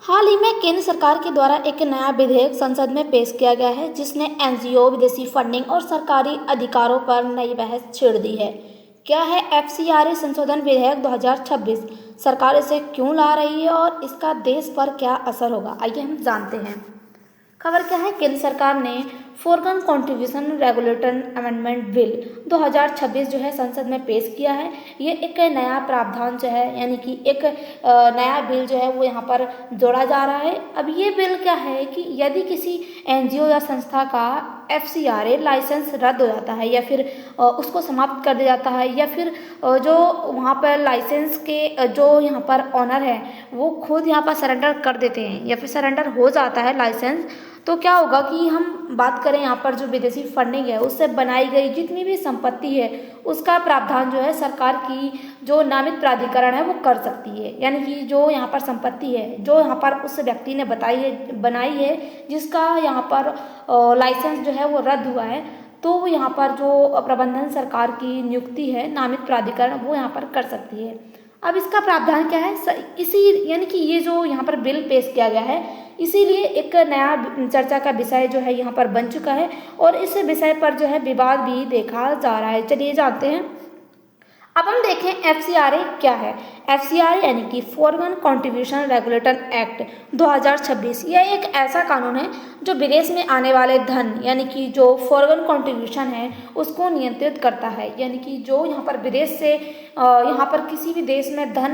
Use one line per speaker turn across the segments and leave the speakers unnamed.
हाल ही में केंद्र सरकार के द्वारा एक नया विधेयक संसद में पेश किया गया है जिसने एनजीओ, विदेशी फंडिंग और सरकारी अधिकारों पर नई बहस छेड़ दी है। क्या है एफसीआरए संशोधन विधेयक 2026? सरकार इसे क्यों ला रही है और इसका देश पर क्या असर होगा, आइए हम जानते हैं। खबर क्या है, केंद्र सरकार ने foreign contribution regulatory amendment bill 2026 जो है संसद में पेश किया है। ये एक नया प्रावधान जो है, यानी कि एक नया बिल जो है वो यहाँ पर जोड़ा जा रहा है। अब ये बिल क्या है कि यदि किसी एनजीओ या संस्था का एफसीआरए लाइसेंस रद्द हो जाता है या फिर उसको समाप्त कर दिया जाता है, या फिर जो वहाँ पर लाइसेंस के जो यहाँ पर ऑनर है वो खुद यहाँ पर सरेंडर कर देते हैं या फिर सरेंडर हो जाता है लाइसेंस, तो क्या होगा कि हम बात करें यहाँ पर जो विदेशी फंडिंग है उससे बनाई गई जितनी भी संपत्ति है उसका प्रावधान जो है सरकार की जो नामित प्राधिकरण है वो कर सकती है। यानी कि जो यहाँ पर संपत्ति है जो यहाँ पर उस व्यक्ति ने बनाई है जिसका यहाँ पर लाइसेंस जो है वो रद्द हुआ है, तो यहाँ पर जो प्रबंधन सरकार की नियुक्ति है नामित प्राधिकरण वो यहाँ पर कर सकती है। अब इसका प्रावधान क्या है, इसी यानी कि ये जो यहाँ पर बिल पेश किया गया है इसीलिए एक नया चर्चा का विषय जो है यहाँ पर बन चुका है और इस विषय पर जो है विवाद भी देखा जा रहा है। चलिए जानते हैं। अब हम देखें एफसीआरए क्या है। एफसीआरए यानी कि फॉरेन कंट्रीब्यूशन रेगुलेटरी एक्ट 2026, यह एक ऐसा कानून है जो विदेश में आने वाले धन यानी कि जो फॉरेन कंट्रीब्यूशन है उसको नियंत्रित करता है। यानी कि जो यहाँ पर विदेश से यहाँ पर किसी भी देश में धन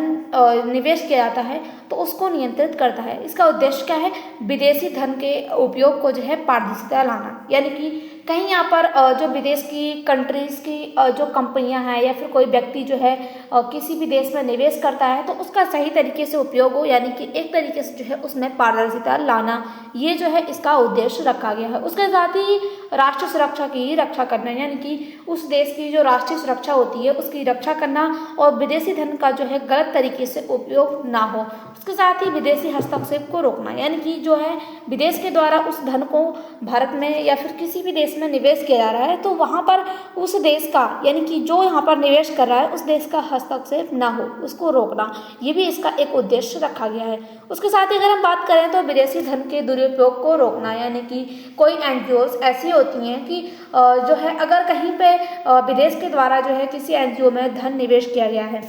निवेश किया जाता है तो उसको नियंत्रित करता है। इसका उद्देश्य क्या है, विदेशी धन के उपयोग को जो है पारदर्शिता लाना। यानी कि कहीं यहाँ पर जो विदेश की कंट्रीज की जो कंपनियां हैं या फिर कोई व्यक्ति जो है किसी भी देश में निवेश करता है तो उसका सही तरीके से उपयोग हो, यानी कि एक तरीके से जो है उसमें पारदर्शिता लाना, ये जो है इसका उद्देश्य रखा गया है। उसके साथ ही राष्ट्रीय सुरक्षा की रक्षा करना, यानी कि उस देश की जो राष्ट्रीय सुरक्षा होती है उसकी रक्षा करना और विदेशी धन का जो है गलत तरीके से उपयोग ना हो। उसके साथ ही विदेशी हस्तक्षेप को रोकना, यानी कि जो है विदेश के द्वारा उस धन को भारत में या फिर किसी भी देश में निवेश किया जा रहा है तो वहाँ पर उस देश का यानी कि जो यहाँ पर निवेश कर रहा है उस देश का हस्तक्षेप ना हो, उसको रोकना, ये भी इसका एक उद्देश्य रखा गया है। उसके साथ ही अगर हम बात करें तो विदेशी धन के दुरुपयोग को रोकना, यानी कि कोई एनजीओज ऐसी होती हैं कि जो है अगर कहीं पे विदेश के द्वारा जो है किसी एनजीओ में धन निवेश किया गया है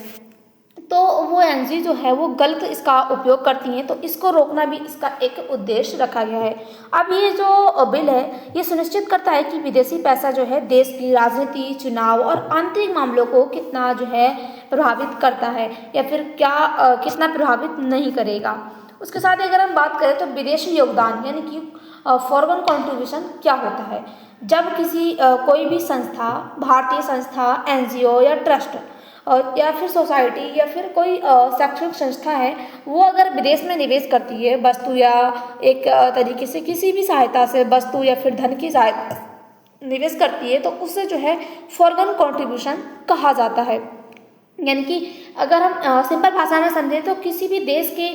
तो वो एनजीओ जो है वो गलत इसका उपयोग करती हैं, तो इसको रोकना भी इसका एक उद्देश्य रखा गया है। अब ये जो बिल है ये सुनिश्चित करता है कि विदेशी पैसा जो है देश की राजनीति, चुनाव और आंतरिक मामलों को कितना जो है प्रभावित करता है या फिर क्या कितना प्रभावित नहीं करेगा। उसके साथ ही अगर हम बात करें तो विदेशी योगदान यानी कि फॉरेन कंट्रीब्यूशन क्या होता है। जब किसी कोई भी संस्था, भारतीय संस्था, एनजीओ या ट्रस्ट या फिर सोसाइटी या फिर कोई शैक्षणिक संस्था है वो अगर विदेश में निवेश करती है वस्तु या एक तरीके से किसी भी सहायता से वस्तु या फिर धन की सहायता निवेश करती है तो उससे जो है फॉरेन कंट्रीब्यूशन कहा जाता है। यानी कि अगर हम सिंपल भाषा में समझें तो किसी भी देश के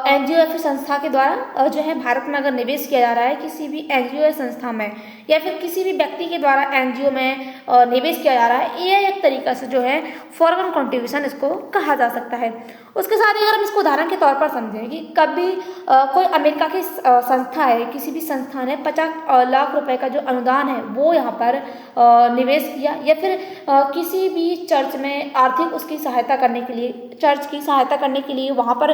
एनजीओ या फिर संस्था के द्वारा जो है भारत में अगर निवेश किया जा रहा है किसी भी एनजीओ या संस्था में या फिर किसी भी व्यक्ति के द्वारा एनजीओ में निवेश किया जा रहा है, ये एक तरीका से जो है फॉरेन कंट्रीब्यूशन इसको कहा जा सकता है। उसके साथ ही अगर हम इसको उदाहरण के तौर पर समझें कि कभी कोई अमेरिका की संस्था है, किसी भी संस्था ने 50 लाख रुपए का जो अनुदान है वो यहाँ पर निवेश किया, या फिर किसी भी चर्च में आर्थिक उसकी सहायता करने के लिए, चर्च की सहायता करने के लिए वहाँ पर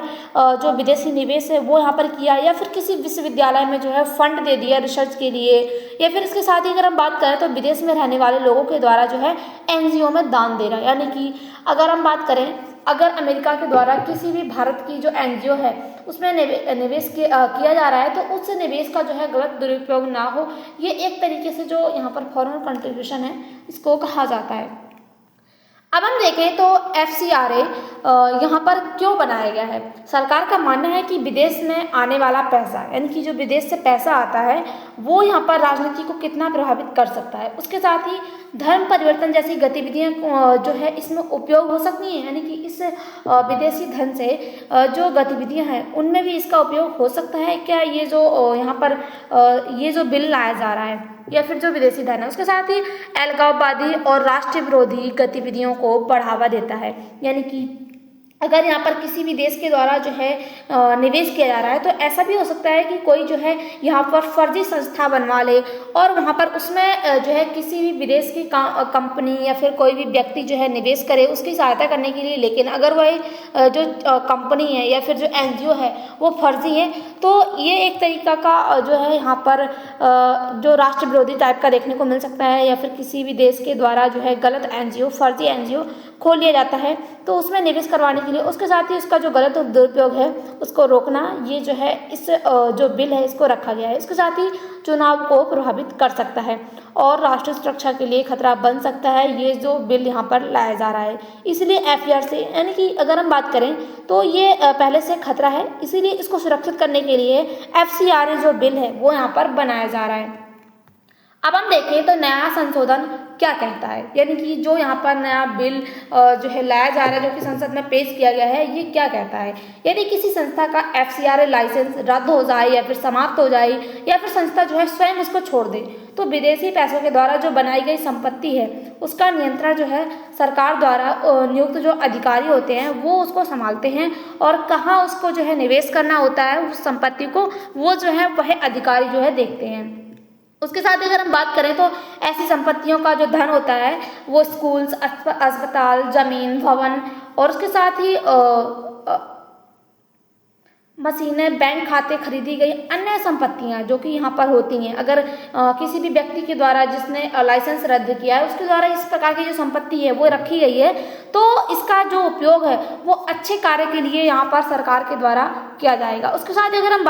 जो विदेशी निवेश है वो यहाँ पर किया, या फिर किसी विश्वविद्यालय में जो है फंड दे दिया रिसर्च के लिए, या फिर इसके साथ ही अगर हम बात करें तो विदेश में रहने वाले लोगों के द्वारा जो है एनजीओ में दान दे रहा है। यानी कि अगर हम बात करें अगर अमेरिका के द्वारा किसी भी भारत की जो एनजीओ है उसमें निवेश किया जा रहा है तो उस निवेश का जो है गलत दुरुपयोग ना हो, ये एक तरीके से जो यहाँ पर फॉरेन कंट्रीब्यूशन है इसको कहा जाता है। अब हम देखें तो एफसीआरए यहाँ पर क्यों बनाया गया है। सरकार का मानना है कि विदेश में आने वाला पैसा यानी कि जो विदेश से पैसा आता है वो यहाँ पर राजनीति को कितना प्रभावित कर सकता है। उसके साथ ही धर्म परिवर्तन जैसी गतिविधियाँ जो है इसमें उपयोग हो सकती हैं, यानी कि इस विदेशी धन से जो गतिविधियाँ हैं उनमें भी इसका उपयोग हो सकता है। क्या ये जो यहाँ पर ये जो बिल लाया जा रहा है या फिर जो विदेशी धन है उसके साथ ही अलगाववादी और राष्ट्र विरोधी गतिविधियों को बढ़ावा देता है। यानी कि अगर यहाँ पर किसी भी देश के द्वारा जो है निवेश किया जा रहा है, तो ऐसा भी हो सकता है कि कोई जो है यहाँ पर फर्जी संस्था बनवा ले और वहाँ पर उसमें जो है किसी भी विदेश की कंपनी या फिर कोई भी व्यक्ति जो है निवेश करे उसकी सहायता करने के लिए। लेकिन अगर वह जो कंपनी है या फिर जो एनजीओ है वो फर्जी है, तो ये एक तरीका का जो है यहाँ पर जो राष्ट्र विरोधी टाइप का देखने को मिल सकता है, या फिर किसी भी देश के द्वारा जो है गलत एनजीओ, फर्जी एनजीओ खोल लिया जाता है तो उसमें निवेश करवाने के लिए। उसके साथ ही उसका जो गलत दुरुपयोग है उसको रोकना, ये जो है इस जो बिल है इसको रखा गया है। इसके साथ ही चुनाव को प्रभावित कर सकता है और राष्ट्रीय सुरक्षा के लिए खतरा बन सकता है ये जो बिल यहाँ पर लाया जा रहा है। इसलिए एफआईआर से, यानी कि अगर हम बात करें तो ये पहले से खतरा है, इसीलिए इसको सुरक्षित करने के लिए एफसीआरए जो बिल है वो यहाँ पर बनाया जा रहा है। अब हम देखें तो नया संशोधन क्या कहता है, यानी कि जो यहाँ पर नया बिल जो है लाया जा रहा है, जो कि संसद में पेश किया गया है, ये क्या कहता है। यदि किसी संस्था का एफसीआरए लाइसेंस रद्द हो जाए या फिर समाप्त हो जाए या फिर संस्था जो है स्वयं इसको छोड़ दे, तो विदेशी पैसों के द्वारा जो बनाई गई संपत्ति है उसका नियंत्रण जो है सरकार द्वारा नियुक्त जो अधिकारी होते हैं वो उसको संभालते हैं, और कहाँ उसको जो है निवेश करना होता है उस संपत्ति को, वो जो है वह अधिकारी जो है देखते हैं। उसके साथ अगर हम बात करें तो ऐसी संपत्तियों का जो धन होता है वो स्कूल्स, अस्पताल, जमीन, भवन और उसके साथ ही मशीनें, बैंक खाते, खरीदी गई अन्य संपत्तियां जो कि यहाँ पर होती हैं। अगर किसी भी व्यक्ति के द्वारा जिसने लाइसेंस रद्द किया है उसके द्वारा इस प्रकार की जो संपत्ति है वो रखी गई है, तो इसका जो उपयोग है वो अच्छे कार्य के लिए यहाँ पर सरकार के द्वारा किया जाएगा। उसके साथ ही अगर हम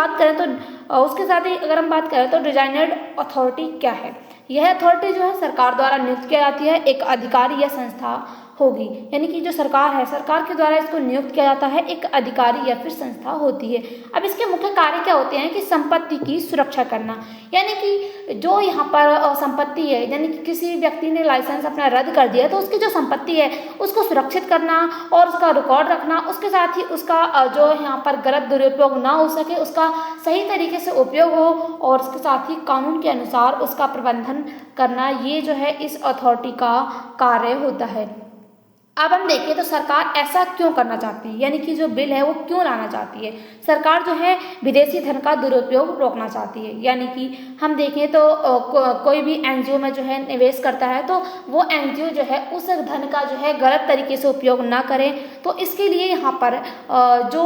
बात करें तो डिजाइनर्ड अथॉरिटी क्या है। यह अथॉरिटी जो है सरकार द्वारा नियुक्त किया जाती है, एक अधिकारी या संस्था होगी, यानी कि जो सरकार है, सरकार के द्वारा इसको नियुक्त किया जाता है, एक अधिकारी या फिर संस्था होती है। अब इसके मुख्य कार्य क्या होते हैं कि संपत्ति की सुरक्षा करना, यानी कि जो यहाँ पर संपत्ति है, यानी कि किसी व्यक्ति ने लाइसेंस अपना रद्द कर दिया तो उसकी जो संपत्ति है उसको सुरक्षित करना और उसका रिकॉर्ड रखना, उसके साथ ही उसका जो यहाँ पर गलत दुरुपयोग ना हो सके, उसका सही तरीके से उपयोग हो और उसके साथ ही कानून के अनुसार उसका प्रबंधन करना, ये जो है इस अथॉरिटी का कार्य होता है। अब हम देखें तो सरकार ऐसा क्यों करना चाहती है, यानी कि जो बिल है वो क्यों लाना चाहती है। सरकार जो है विदेशी धन का दुरुपयोग रोकना चाहती है, यानी कि हम देखें तो कोई भी एनजीओ में जो है निवेश करता है तो वो एनजीओ जो है उस धन का जो है गलत तरीके से उपयोग ना करे, तो इसके लिए यहाँ पर जो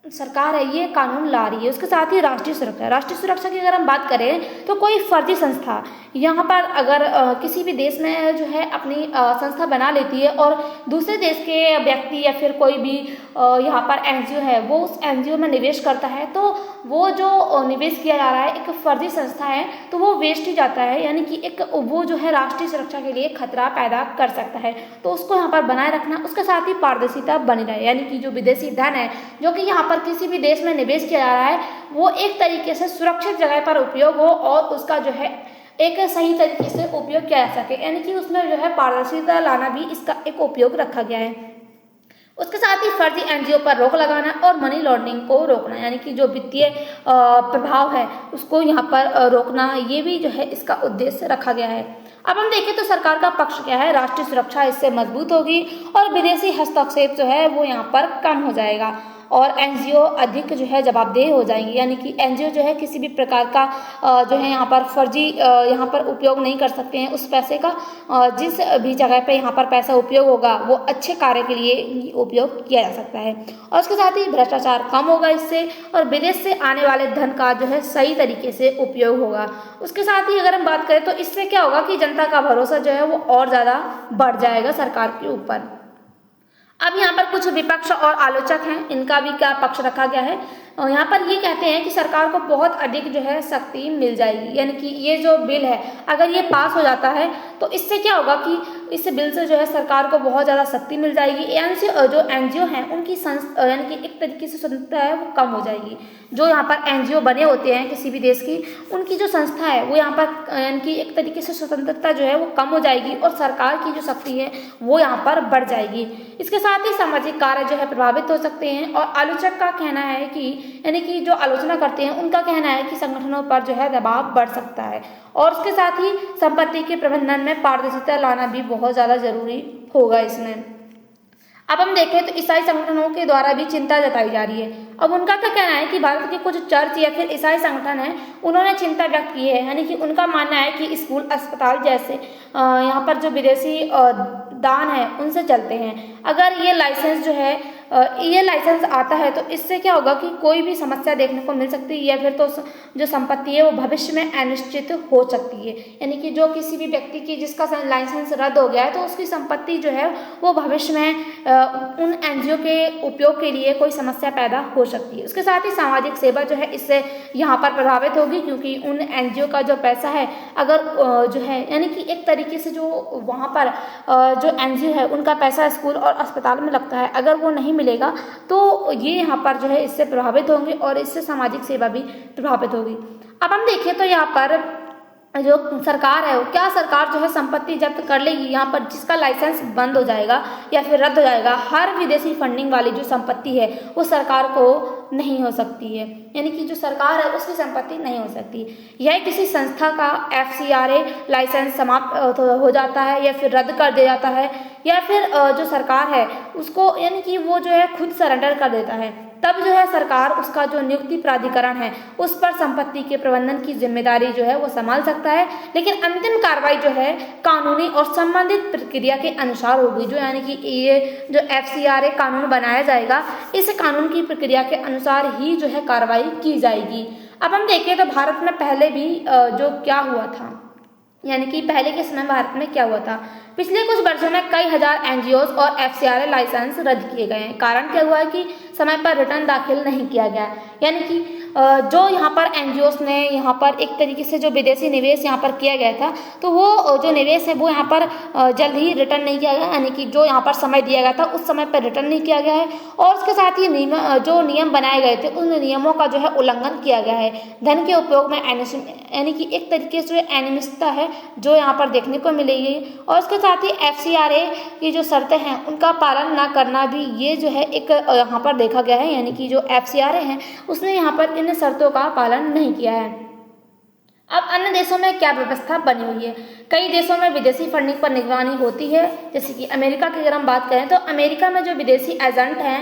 सरकार है ये कानून ला रही है। उसके साथ ही राष्ट्रीय सुरक्षा की अगर हम बात करें तो कोई फर्जी संस्था यहाँ पर अगर किसी भी देश में जो है अपनी संस्था बना लेती है और दूसरे देश के व्यक्ति या फिर कोई भी यहाँ पर एनजीओ है वो उस एनजीओ में निवेश करता है, तो वो जो निवेश किया जा रहा है एक फर्जी संस्था है तो वो वेस्ट ही जाता है, यानी कि एक वो जो है राष्ट्रीय सुरक्षा के लिए खतरा पैदा कर सकता है। तो उसको यहाँ पर बनाए रखना, उसके साथ ही पारदर्शिता बनी रहे, यानी कि जो विदेशी धन है जो कि यहाँ पर किसी भी देश में निवेश किया जा रहा है वो एक तरीके से सुरक्षित जगह पर उपयोग हो और उसका जो है एक सही तरीके से उपयोग किया जा सके, यानी कि उसमें जो है पारदर्शिता लाना भी इसका एक उपयोग रखा गया है। उसके साथ ही फर्जी एनजीओ पर रोक लगाना और मनी लॉन्ड्रिंग को रोकना, यानी कि जो वित्तीय प्रभाव है उसको यहाँ पर रोकना, ये भी जो है इसका उद्देश्य रखा गया है। अब हम देखें तो सरकार का पक्ष क्या है, राष्ट्रीय सुरक्षा इससे मजबूत होगी और विदेशी हस्तक्षेप जो है वो यहाँ पर कम हो जाएगा और एनजीओ अधिक जो है जवाबदेह हो जाएंगे, यानी कि एनजीओ जो है किसी भी प्रकार का जो है यहाँ पर फर्जी यहाँ पर उपयोग नहीं कर सकते हैं उस पैसे का। जिस भी जगह पे यहाँ पर पैसा उपयोग होगा वो अच्छे कार्य के लिए उपयोग किया जा सकता है और उसके साथ ही भ्रष्टाचार कम होगा इससे, और विदेश से आने वाले धन का जो है सही तरीके से उपयोग होगा। उसके साथ ही अगर हम बात करें तो इससे क्या होगा कि जनता का भरोसा जो है वो और ज़्यादा बढ़ जाएगा सरकार के ऊपर। अब यहाँ पर कुछ विपक्ष और आलोचक हैं, इनका भी क्या पक्ष रखा गया है। यहाँ पर ये कहते हैं कि सरकार को बहुत अधिक जो है शक्ति मिल जाएगी, यानी कि ये जो बिल है अगर ये पास हो जाता है तो इससे क्या होगा कि इस बिल से जो है सरकार को बहुत ज़्यादा शक्ति मिल जाएगी। जो एनजीओ हैं उनकी यानी कि एक तरीके से स्वतंत्रता है वो कम हो जाएगी। जो यहाँ पर एनजीओ बने होते हैं किसी भी देश की, उनकी जो संस्था है वो यहाँ पर यानी कि एक तरीके से स्वतंत्रता जो है वो कम हो जाएगी और सरकार की जो शक्ति है वो यहाँ पर बढ़ जाएगी। इसके साथ ही सामाजिक कार्य जो है प्रभावित हो सकते हैं और आलोचक का कहना है कि यानी कि जो आलोचना करते हैं उनका कहना है कि संगठनों पर जो है दबाव बढ़ सकता है और उसके साथ ही संपत्ति के प्रबंधन में पारदर्शिता लाना भी बहुत ज़्यादा जरूरी होगा इसमें। अब हम देखें तो ईसाई संगठनों के द्वारा भी चिंता जताई जा रही है। अब उनका क्या कहना है कि भारत के कुछ चर्च या फिर ईसाई संगठन हैं, उन्होंने चिंता व्यक्त की है, यानी कि उनका मानना है कि स्कूल, अस्पताल जैसे यहाँ पर जो विदेशी दान है उनसे चलते हैं। अगर ये लाइसेंस जो है ये लाइसेंस आता है तो इससे क्या होगा कि कोई भी समस्या देखने को मिल सकती है, या फिर तो जो संपत्ति है वो भविष्य में अनिश्चित हो सकती है। यानी कि जो किसी भी व्यक्ति की जिसका लाइसेंस रद्द हो गया है तो उसकी संपत्ति जो है वो भविष्य में उन एनजीओ के उपयोग के लिए कोई समस्या पैदा हो सकती है। उसके साथ ही सामाजिक सेवा जो है इससे यहाँ पर प्रभावित होगी, क्योंकि उन एनजीओ का जो पैसा है अगर जो है यानी कि एक तरीके से जो वहाँ पर जो एनजीओ है उनका पैसा स्कूल और अस्पताल में लगता है, अगर वो नहीं मिलेगा तो ये यहाँ पर जो है इससे प्रभावित होंगे और इससे सामाजिक सेवा भी प्रभावित होगी। अब हम देखें तो यहाँ पर जो सरकार है, क्या सरकार जो है संपत्ति जब्त कर लेगी यहाँ पर जिसका लाइसेंस बंद हो जाएगा या फिर रद्द हो जाएगा। हर विदेशी फंडिंग वाली जो संपत्ति है वो सरकार को नहीं हो सकती है, यानी कि जो सरकार है उसकी संपत्ति नहीं हो सकती। यह किसी संस्था का FCRA लाइसेंस समाप्त हो जाता है या फिर रद्द कर दिया जाता है, या फिर जो सरकार है उसको यानी कि वो जो है खुद सरेंडर कर देता है, तब जो है सरकार उसका जो नियुक्ति प्राधिकरण है उस पर संपत्ति के प्रबंधन की जिम्मेदारी जो है वो संभाल सकता है। लेकिन अंतिम कार्रवाई जो है कानूनी और संबंधित प्रक्रिया के अनुसार होगी। जो यानी कि ये जो FCRA कानून बनाया जाएगा, इस कानून की प्रक्रिया के अनुसार ही जो है कार्रवाई की जाएगी। अब हम देखें तो भारत में पहले भी जो क्या हुआ था, यानी कि पहले के समय भारत में क्या हुआ था, पिछले कुछ वर्षों में कई हजार एनजीओज और FCRA लाइसेंस रद्द किए गए हैं। कारण क्या हुआ है कि समय पर रिटर्न दाखिल नहीं किया गया, यानी कि जो यहाँ पर एनजीओज ने यहाँ पर एक तरीके से जो विदेशी निवेश यहाँ पर किया गया था तो वो जो निवेश है वो यहाँ पर जल्द ही रिटर्न नहीं किया गया, यानी कि जो यहाँ पर समय दिया गया था उस समय पर रिटर्न नहीं किया गया है। और उसके साथ ही जो नियम बनाए गए थे उन नियमों का जो है उल्लंघन किया गया है। धन के उपयोग में यानी कि एक तरीके से अनियमितता है जो यहाँ पर देखने को मिलेगी। और उसके साथ ही FCRA की जो शर्तें हैं उनका पालन ना करना भी ये जो है एक यहाँ पर देखा गया है, यानी कि जो FCRA है उसने यहाँ पर इन शर्तों का पालन नहीं किया है। अब अन्य देशों में क्या व्यवस्था बनी हुई है, कई देशों में विदेशी फंडिंग पर निगरानी होती है। जैसे कि अमेरिका की अगर हम बात करें तो अमेरिका में जो विदेशी एजेंट हैं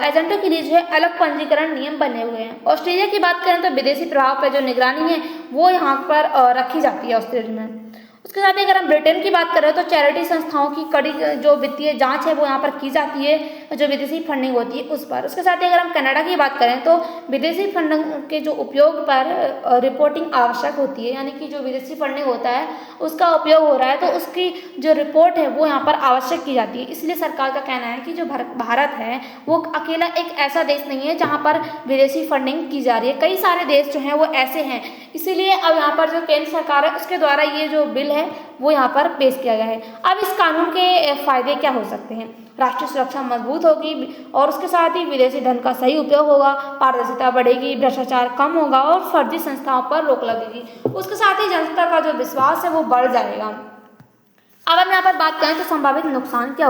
एजेंटों के लिए जो है अलग पंजीकरण नियम बने हुए हैं। ऑस्ट्रेलिया की बात करें तो विदेशी प्रभाव पर जो निगरानी है वो यहाँ पर रखी जाती है ऑस्ट्रेलिया में। उसके साथ ही अगर हम ब्रिटेन की बात करें तो चैरिटी संस्थाओं की कड़ी जो वित्तीय जांच है वो यहाँ पर की जाती है जो विदेशी फंडिंग होती है उस पर। उसके साथ ही अगर हम कनाडा की बात करें तो विदेशी फंडिंग के जो उपयोग पर रिपोर्टिंग आवश्यक होती है, यानी कि जो विदेशी फंडिंग होता है उसका उपयोग हो रहा है तो उसकी जो रिपोर्ट है वो यहाँ पर आवश्यक की जाती है। इसलिए सरकार का कहना है कि जो भारत है वो अकेला एक ऐसा देश नहीं है जहाँ पर विदेशी फंडिंग की जा रही है, कई सारे देश जो हैं वो ऐसे हैं। इसीलिए अब यहाँ पर जो केंद्र सरकार है उसके द्वारा ये जो बिल है वो यहाँ पर पेश किया गया है। अब इस कानून के फायदे क्या हो सकते हैं, राष्ट्रीय सुरक्षा मजबूत होगी और उसके साथ ही विदेशी धन का सही उपयोग होगा, पारदर्शिता बढ़ेगी, भ्रष्टाचार कम होगा और फर्जी संस्थाओं पर रोक लगेगी। उसके साथ ही जनता का जो विश्वास है वो बढ़ जाएगा। अब हम यहाँ पर बात करें तो संभावित नुकसान क्या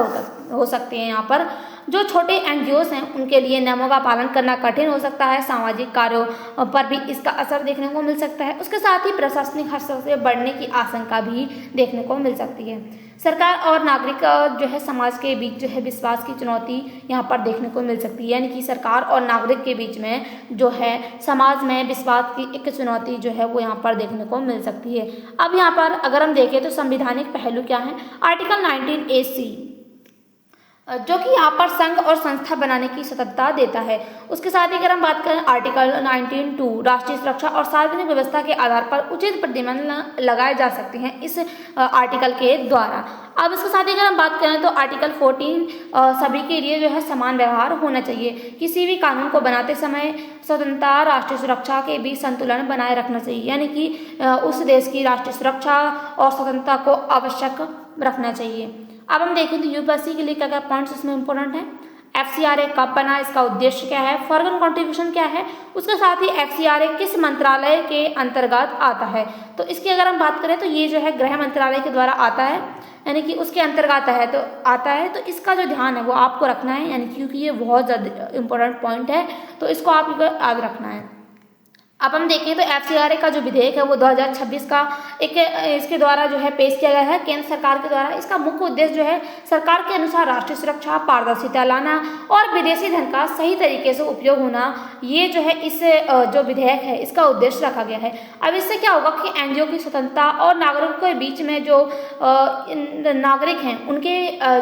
हो सकते हैं। यहाँ पर जो छोटे एनजीओस हैं उनके लिए नियमों का पालन करना कठिन हो सकता है, सामाजिक कार्यों पर भी इसका असर देखने को मिल सकता है। उसके साथ ही प्रशासनिक हस्तक्षेप बढ़ने की आशंका भी देखने को मिल सकती है। सरकार और नागरिक जो है समाज के बीच जो है विश्वास की चुनौती यहाँ पर देखने को मिल सकती है, यानी कि सरकार और नागरिक के बीच में जो है समाज में विश्वास की एक चुनौती जो है वो यहाँ पर देखने को मिल सकती है। अब यहाँ पर अगर हम देखें तो संवैधानिक पहलू क्या है, आर्टिकल 19A(c) जो कि यहाँ पर संघ और संस्था बनाने की स्वतंत्रता देता है। उसके साथ ही अगर हम बात करें आर्टिकल 19(2) राष्ट्रीय सुरक्षा और सार्वजनिक व्यवस्था के आधार पर उचित प्रतिबंध लगाए जा सकते हैं इस आर्टिकल के द्वारा। अब इसके साथ ही अगर हम बात करें तो आर्टिकल 14 सभी के लिए जो है समान व्यवहार होना चाहिए। किसी भी कानून को बनाते समय स्वतंत्रता राष्ट्रीय सुरक्षा के बीच संतुलन बनाए रखना चाहिए, यानी कि उस देश की राष्ट्रीय सुरक्षा और स्वतंत्रता को आवश्यक रखना चाहिए। अब हम देखें तो यूपीएससी के लिए क्या क्या पॉइंट्स इसमें इंपॉर्टेंट है, FCRA कब बना, इसका उद्देश्य क्या है, फॉरेन कंट्रीब्यूशन क्या है, उसके साथ ही FCRA किस मंत्रालय के अंतर्गत आता है। तो इसकी अगर हम बात करें तो ये जो है गृह मंत्रालय के द्वारा आता है, यानी कि उसके अंतर्गत आता है तो इसका जो ध्यान है वो आपको रखना है, यानी क्योंकि ये बहुत ज़्यादा इंपॉर्टेंट पॉइंट है तो इसको आपको याद रखना है। अब हम देखें तो एफसीआरए का जो विधेयक है वो 2026 का एक इसके द्वारा जो है पेश किया गया है केंद्र सरकार के द्वारा। इसका मुख्य उद्देश्य जो है सरकार के अनुसार राष्ट्रीय सुरक्षा, पारदर्शिता लाना और विदेशी धन का सही तरीके से उपयोग होना, ये जो है इस जो विधेयक है इसका उद्देश्य रखा गया है। अब इससे क्या होगा कि एनजीओ की स्वतंत्रता और नागरिकों के बीच में जो नागरिक हैं उनके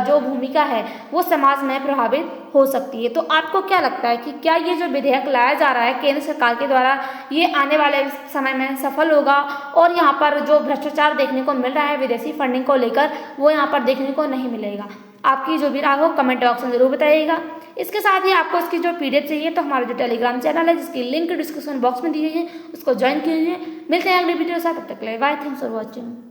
जो भूमिका है वो समाज में प्रभावित हो सकती है। तो आपको क्या लगता है कि क्या ये जो विधेयक लाया जा रहा है केंद्र सरकार के द्वारा ये आने वाले समय में सफल होगा और यहाँ पर जो भ्रष्टाचार देखने को मिल रहा है विदेशी फंडिंग को लेकर वो यहाँ पर देखने को नहीं मिलेगा? आपकी जो भी राय हो कमेंट बॉक्स में जरूर बताइएगा। इसके साथ ही आपको इसकी जो पीडीएफ चाहिए तो हमारा जो टेलीग्राम चैनल है जिसकी लिंक डिस्क्रिप्शन बॉक्स में दी गई है उसको ज्वाइन कीजिए। मिलते हैं अगले वीडियो के साथ, तब तक के लिए बाय, थैंक्स फॉर वॉचिंग।